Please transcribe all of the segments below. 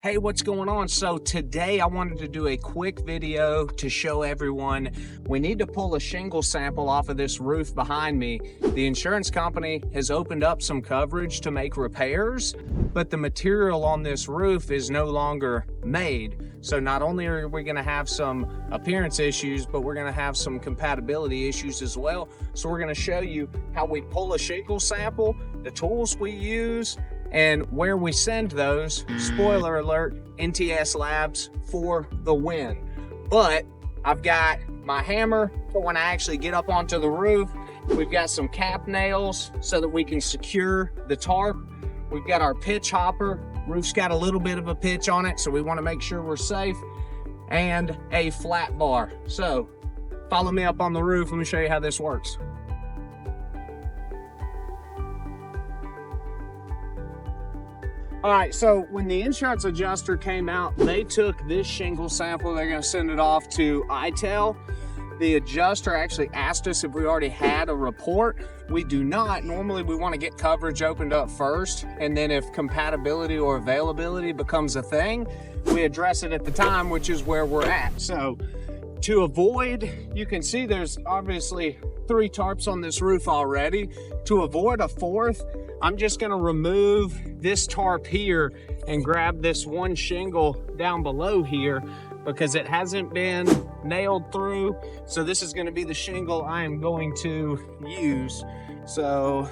Hey, what's going on? So today I wanted to do a quick video to show everyone we need to pull a shingle sample off of this roof behind me. The insurance company has opened up some coverage to make repairs, but the material on this roof is no longer made. So not only are we going to have some appearance issues, but we're going to have some compatibility issues as well. So we're going to show you how we pull a shingle sample, the tools we use, and where we send those. Spoiler alert, NTS Labs for the win. But I've got my hammer for when I actually get up onto the roof. We've got some cap nails so that we can secure the tarp. We've got our pitch hopper. Roof's got a little bit of a pitch on it, so we want to make sure we're safe. And a flat bar. So follow me up on the roof. Let me show you how this works. All right, so when the insurance adjuster came out, they took this shingle sample. They're going to send it off to ITEL. The adjuster actually asked us if we already had a report. We do not. Normally, we want to get coverage opened up first, and then if compatibility or availability becomes a thing, we address it at the time, which is where we're at. So to avoid, you can see there's obviously 3 tarps on this roof already. To avoid a fourth, I'm just going to remove this tarp here and grab this one shingle down below here because it hasn't been nailed through. So this is going to be the shingle I am going to use. So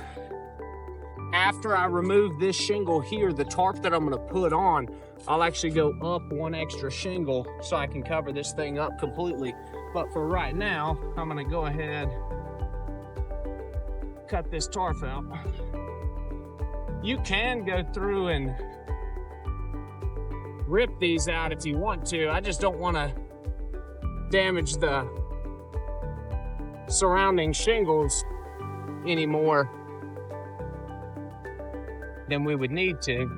after I remove this shingle here, the tarp that I'm going to put on, I'll actually go up one extra shingle so I can cover this thing up completely. But for right now, I'm going to go ahead, cut this tarp out. You can go through and rip these out if you want to. I just don't want to damage the surrounding shingles any more than we would need to.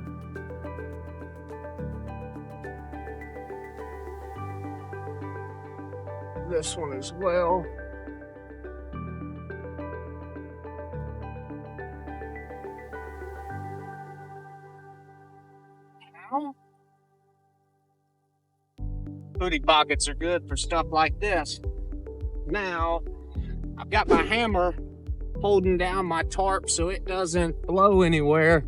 This one as well. Hoodie pockets are good for stuff like this. Now, I've got my hammer holding down my tarp so it doesn't blow anywhere.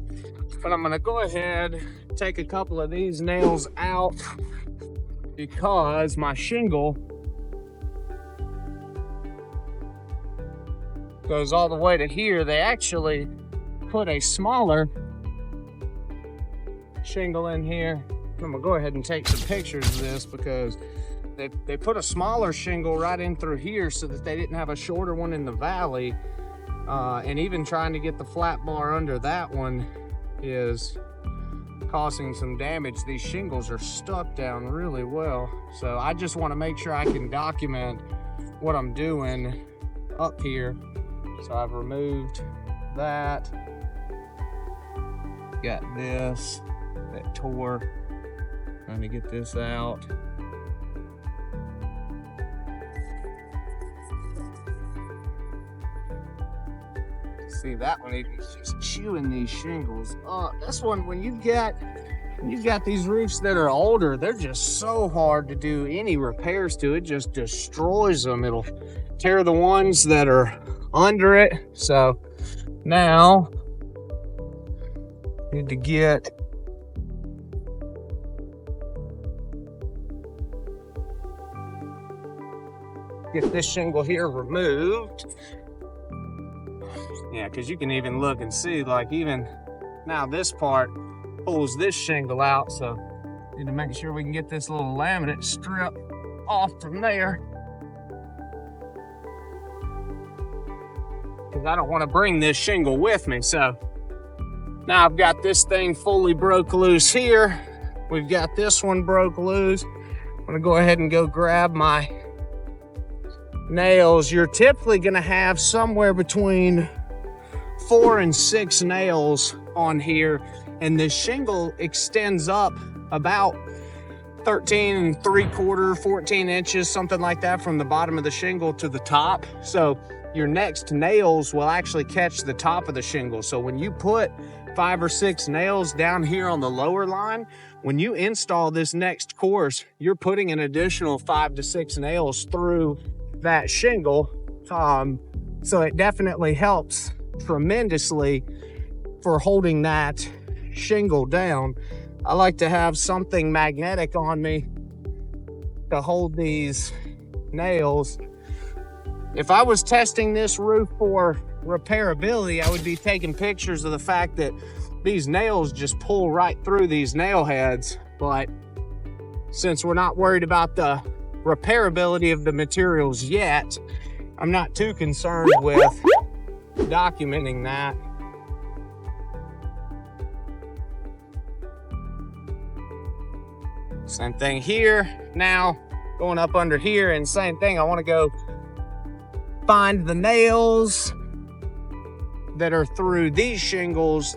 But I'm gonna go ahead, take a couple of these nails out because my shingle goes all the way to here. They actually put a smaller shingle in here. I'm gonna go ahead and take some pictures of this because they put a smaller shingle right in through here so that they didn't have a shorter one in the valley. And even trying to get the flat bar under that one is causing some damage. These shingles are stuck down really well. So I just want to make sure I can document what I'm doing up here. So I've removed that. Got this, that tore. Trying to get this out. See, that one is just chewing these shingles up. This one, when you've got these roofs that are older, they're just so hard to do any repairs to. It just destroys them. It'll tear the ones that are under it. So now need to get this shingle here removed. Yeah, because you can even look and see, like, even now this part pulls this shingle out. So need to make sure we can get this little laminate strip off from there, because I don't want to bring this shingle with me. So now I've got this thing fully broke loose here. We've got this one broke loose. I'm gonna go ahead and go grab my nails. You're typically going to have somewhere between 4 and 6 nails on here, and the shingle extends up about 13 3/4, 14 inches, something like that, from the bottom of the shingle to the top. So your next nails will actually catch the top of the shingle. So when you put 5 or 6 nails down here on the lower line. When you install this next course, you're putting an additional 5 to 6 nails through that shingle. So it definitely helps tremendously for holding that shingle down. I like to have something magnetic on me to hold these nails. If I was testing this roof for repairability, I would be taking pictures of the fact that these nails just pull right through these nail heads. But since we're not worried about the repairability of the materials yet, I'm not too concerned with documenting that. Same thing here. Now going up under here, and same thing, I want to go find the nails that are through these shingles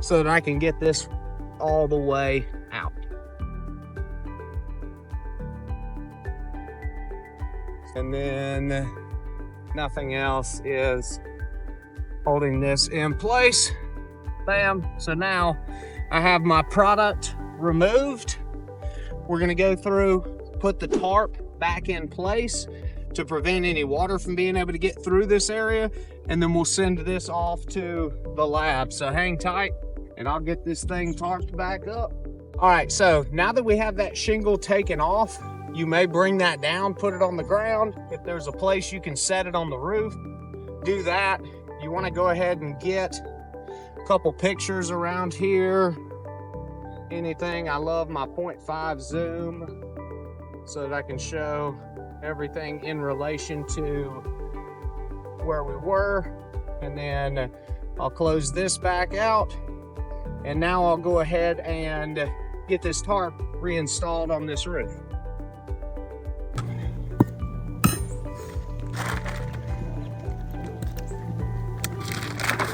so that I can get this all the way out. And then nothing else is holding this in place. Bam. So now I have my product removed. We're gonna go through, put the tarp back in place to prevent any water from being able to get through this area, and then we'll send this off to the lab. So hang tight and I'll get this thing tarped back up. All right, so now that we have that shingle taken off, you may bring that down, put it on the ground. If there's a place you can set it on the roof, do that. You wanna go ahead and get a couple pictures around here. Anything, I love my 0.5 zoom so that I can show everything in relation to where we were. And then I'll close this back out. And now I'll go ahead and get this tarp reinstalled on this roof.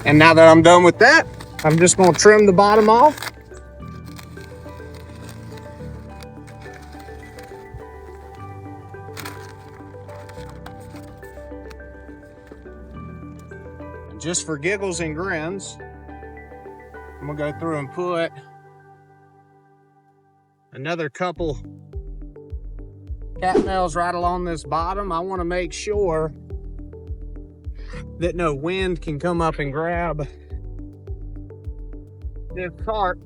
And now that I'm done with that, I'm just gonna trim the bottom off. And just for giggles and grins, I'm gonna go through and put another couple cat nails right along this bottom. I wanna make sure that no wind can come up and grab this tarp.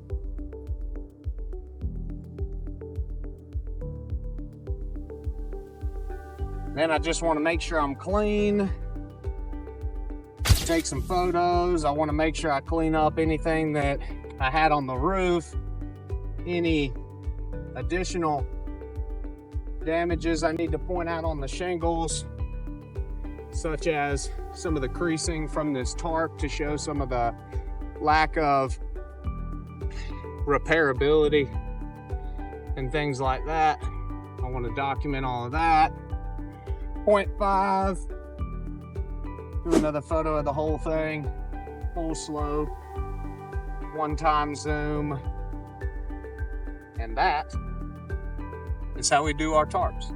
Then I just want to make sure I'm clean. Take some photos. I want to make sure I clean up anything that I had on the roof, any additional damages I need to point out on the shingles, such as some of the creasing from this tarp to show some of the lack of repairability and things like that. I want to document all of that. 0.5, do another photo of the whole thing, full slope, 1x zoom, and that is how we do our tarps.